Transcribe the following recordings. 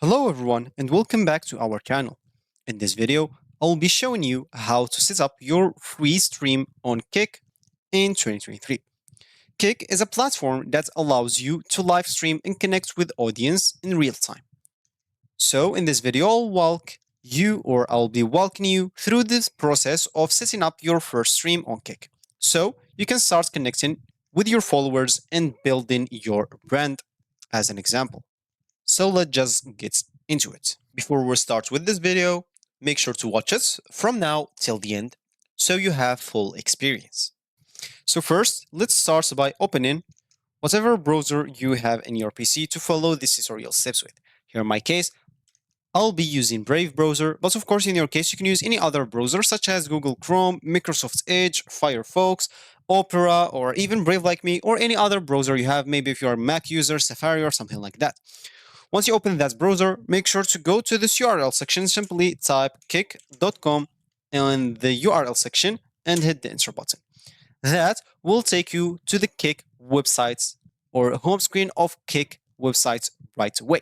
Hello everyone and welcome back to our channel. In this video, I'll be showing you how to set up your free stream on Kick in 2023. Kick is a platform that allows you to live stream and connect with audience in real time. So in this video, I'll be walking you through this process of setting up your first stream on Kick. So you can start connecting with your followers and building your brand as an example. So let's just get into it. Before we start with this video, make sure to watch it from now till the end so you have full experience. So first, let's start by opening whatever browser you have in your PC to follow this tutorial steps with. Here in my case, I'll be using Brave browser, but of course in your case you can use any other browser such as Google Chrome, Microsoft Edge, Firefox, Opera, or even Brave like me, or any other browser you have, maybe if you're a Mac user, Safari, or something like that. Once you open that browser, make sure to go to this URL section, simply type kick.com in the URL section and hit the enter button. That will take you to the Kick websites or home screen of Kick websites right away.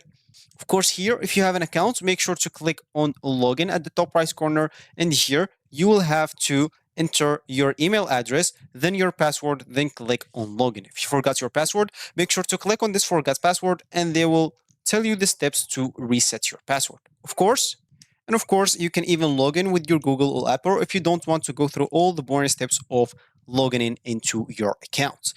Of course, here, if you have an account, make sure to click on login at the top right corner, and here you will have to enter your email address, then your password, then click on login. If you forgot your password, make sure to click on this forgot password and they will tell you the steps to reset your password. Of course, you can even log in with your Google or Apple if you don't want to go through all the boring steps of logging in into your account.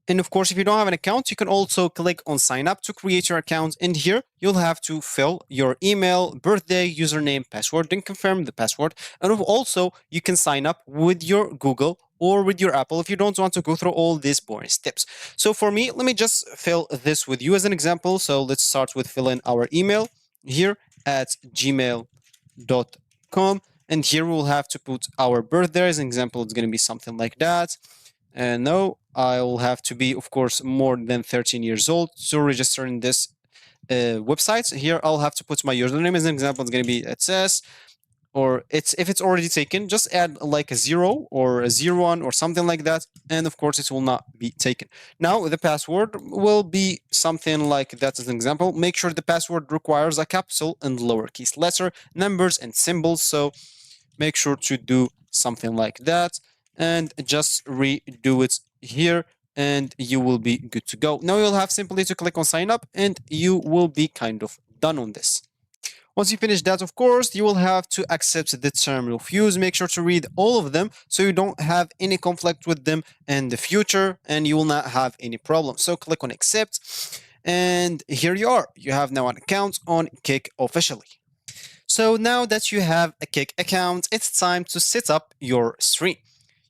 And of course, if you don't have an account, you can also click on sign up to create your account. And here you'll have to fill your email, birthday, username, password, then confirm the password. And also you can sign up with your Google or with your Apple if you don't want to go through all these boring steps. So for me, let me just fill this with you as an example. So let's start with filling our email here at gmail.com. And here we'll have to put our birthday as an example. It's going to be something like that. And no, I will have to be, of course, more than 13 years old to register in this website. Here, I'll have to put my username as an example. It's going to be SS, or if it's already taken, just add like a 0 or a 01 or something like that. And of course, it will not be taken. Now, the password will be something like that as an example. Make sure the password requires a capital and lowercase letter, numbers and symbols. So make sure to do something like that and just redo it here and you will be good to go. Now you'll have simply to click on sign up and you will be kind of done on this. Once you finish that, of course, you will have to accept the term of use. Make sure to read all of them so you don't have any conflict with them in the future and you will not have any problem. So click on accept and here you are. You have now an account on Kick officially. So now that you have a Kick account, it's time to set up your stream.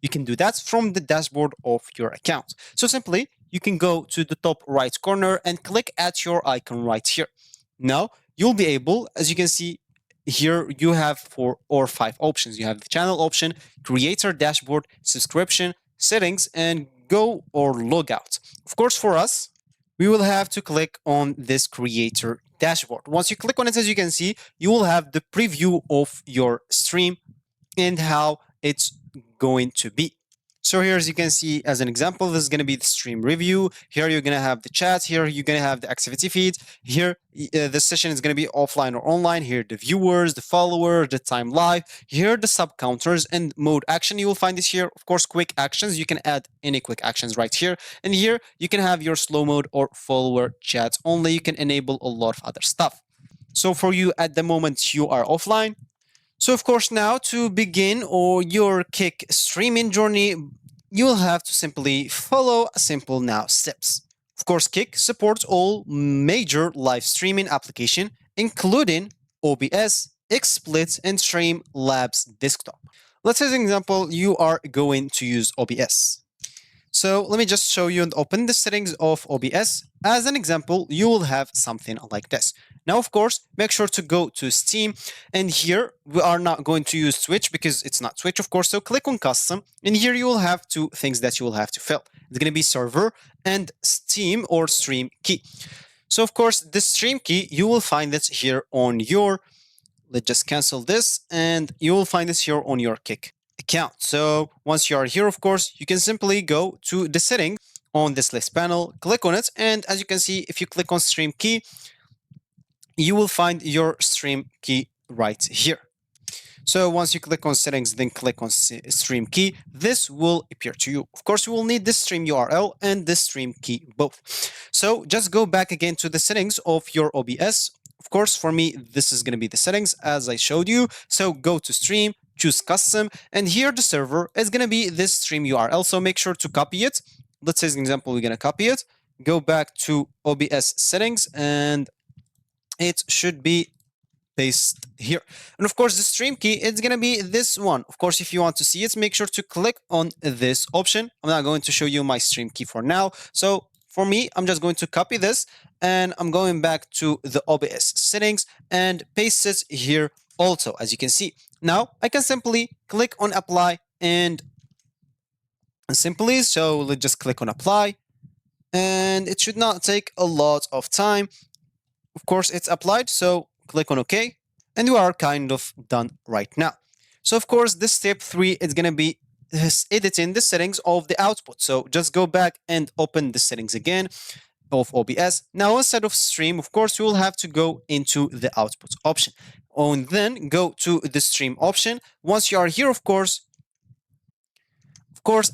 You can do that from the dashboard of your account. So simply, you can go to the top right corner and click at your icon right here. Now, you'll be able, as you can see here, you have 4 or 5 options. You have the channel option, creator dashboard, subscription, settings, and go or log out. Of course, for us, we will have to click on this creator dashboard. Once you click on it, as you can see, you will have the preview of your stream and how it's going to be. So here, as you can see, as an example, this is going to be the stream review. Here, you're going to have the chat. Here, you're going to have the activity feed. Here, the session is going to be offline or online. Here, the viewers, the followers, the time live. Here, the sub counters and mode action. You will find this here. Of course, quick actions. You can add any quick actions right here. And here, you can have your slow mode or follower chat only. You can enable a lot of other stuff. So for you at the moment, you are offline. So of course, now to begin or your Kick streaming journey, you'll have to simply follow simple now steps. Of course, Kick supports all major live streaming applications, including OBS, XSplit, and Streamlabs Desktop. Let's say, as an example, you are going to use OBS. So let me just show you and open the settings of OBS. As an example, you will have something like this. Now, of course, make sure to go to Steam. And here, we are not going to use Twitch because it's not Twitch, of course. So click on Custom. And here you will have 2 things that you will have to fill. It's going to be server and Steam or stream key. So, of course, the stream key, you will find it here on your, let's just cancel this. And you will find this here on your Kick account. So once you are here, of course, you can simply go to the settings on this list panel, click on it. And as you can see, if you click on stream key, you will find your stream key right here. So once you click on settings, then click on stream key, this will appear to you. Of course, you will need this stream URL and this stream key both. So just go back again to the settings of your OBS. Of course, for me, this is going to be the settings as I showed you. So go to stream, choose custom, and here the server is going to be this stream URL. So make sure to copy it. Let's say, as an example, we're going to copy it. Go back to OBS settings, and it should be paste here. And of course, the stream key is going to be this one. Of course, if you want to see it, make sure to click on this option. I'm not going to show you my stream key for now. So for me, I'm just going to copy this and I'm going back to the OBS settings and paste it here also, as you can see. Now I can simply click on apply and simply, so let's just click on apply, and it should not take a lot of time. Of course, it's applied, so click on OK, and you are kind of done right now. So of course, this step 3 is going to be editing the settings of the output. So just go back and open the settings again of OBS. Now, instead of stream, of course, you will have to go into the output option, and then go to the stream option. Once you are here, of course,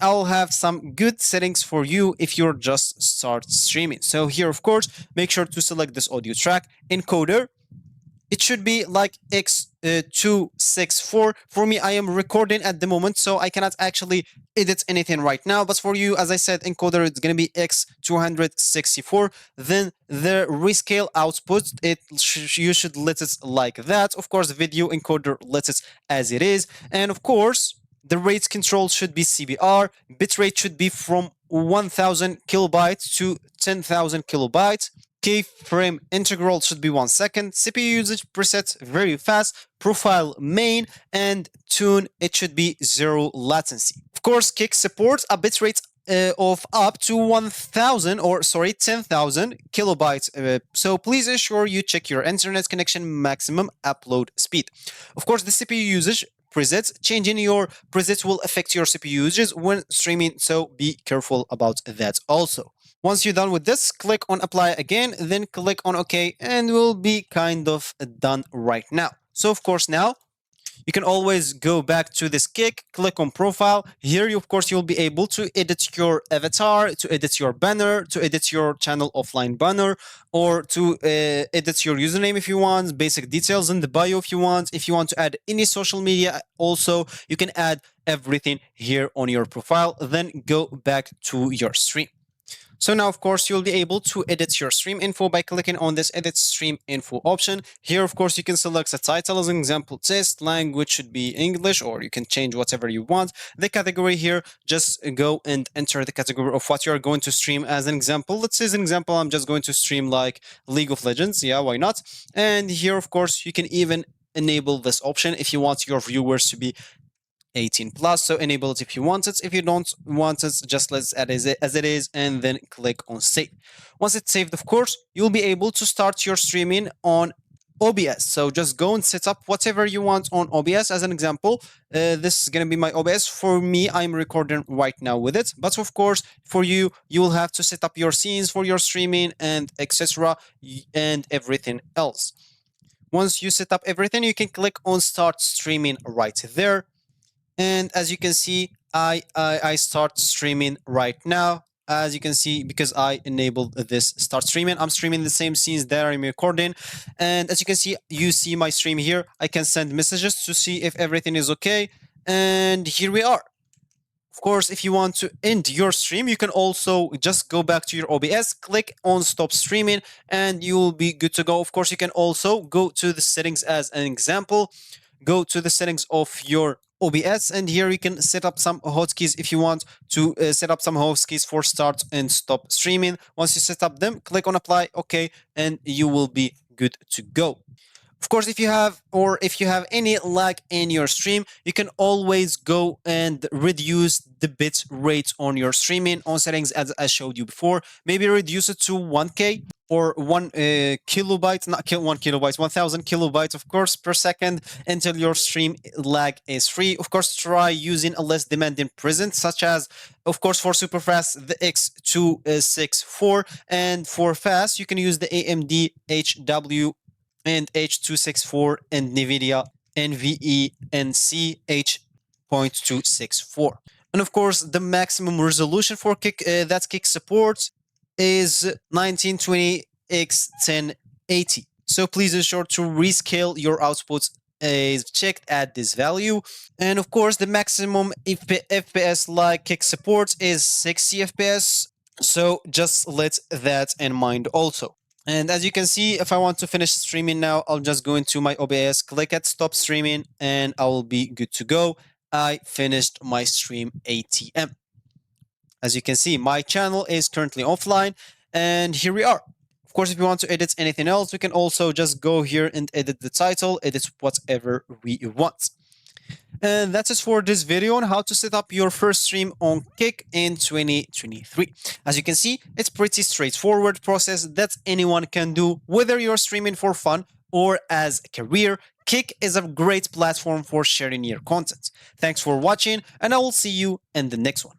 I'll have some good settings for you if you're just start streaming. So here, of course, make sure to select this audio track encoder. It should be like X264. For me, I am recording at the moment, so I cannot actually edit anything right now. But for you, as I said, encoder, it's going to be X264. Then the rescale output, you should let it like that. Of course, the video encoder lets it as it is. And of course, the rate control should be CBR. Bitrate should be from 1000 kilobytes to 10,000 kilobytes. Keyframe integral should be 1 second. CPU usage preset very fast. Profile main and tune, it should be 0 latency. Of course, Kick supports a bitrate of up to 10,000 kilobytes. So please ensure you check your internet connection maximum upload speed. Of course, the CPU usage presets, changing your presets will affect your CPU usage when streaming, so be careful about that also. Once you're done with this, click on apply again, then click on OK, and we'll be kind of done right now. So of course now, you can always go back to this Kick, click on profile. Here, of course, you'll be able to edit your avatar, to edit your banner, to edit your channel offline banner, or to edit your username if you want, basic details in the bio if you want. If you want to add any social media also, you can add everything here on your profile, then go back to your stream. So now, of course, you'll be able to edit your stream info by clicking on this edit stream info option. Here, of course, you can select a title as an example test, language should be English, or you can change whatever you want. The category here, just go and enter the category of what you're going to stream as an example. Let's say as an example, I'm just going to stream like League of Legends. Yeah, why not? And here, of course, you can even enable this option if you want your viewers to be 18 plus, so enable it if you want it. If you don't want it, just let it as it is, and then click on save. Once it's saved, of course, you'll be able to start your streaming on OBS. So just go and set up whatever you want on OBS. As an example, this is going to be my OBS. For me, I'm recording right now with it. But of course, for you, you will have to set up your scenes for your streaming and etc. and everything else. Once you set up everything, you can click on start streaming right there. And as you can see, I start streaming right now. As you can see, because I enabled this start streaming, I'm streaming the same scenes that I'm recording. And as you see my stream here. I can send messages to see if everything is okay. And here we are. Of course, if you want to end your stream, you can also just go back to your OBS, click on stop streaming, and you will be good to go. Of course, you can also go to the settings as an example. Go to the settings of your OBS, and here you can set up some hotkeys if you want to set up some hotkeys for start and stop streaming. Once you set up them, click on apply, OK, and you will be good to go. Of course, if you have any lag in your stream, you can always go and reduce the bit rate on your streaming on settings as I showed you before. Maybe reduce it to 1K or 1 kilobyte, not 1 kilobyte, 1000 kilobytes, of course, per second until your stream lag is free. Of course, try using a less demanding preset, such as, of course, for super fast, the X264, and for fast, you can use the AMD HW and H.264 and NVIDIA NVE NC H.264. And of course, the maximum resolution for Kick that Kick supports is 1920 x 1080. So please ensure to rescale your outputs is checked at this value. And of course, the maximum FPS like Kick supports is 60 FPS. So just let that in mind also. And as you can see, if I want to finish streaming now, I'll just go into my OBS, click at stop streaming, and I will be good to go. I finished my stream ATM. As you can see, my channel is currently offline, and here we are. Of course, if you want to edit anything else, we can also just go here and edit the title, edit whatever we want. And that's it for this video on how to set up your first stream on Kick in 2023. As you can see, it's pretty straightforward process that anyone can do, whether you're streaming for fun or as a career. Kick is a great platform for sharing your content. Thanks for watching, and I will see you in the next one.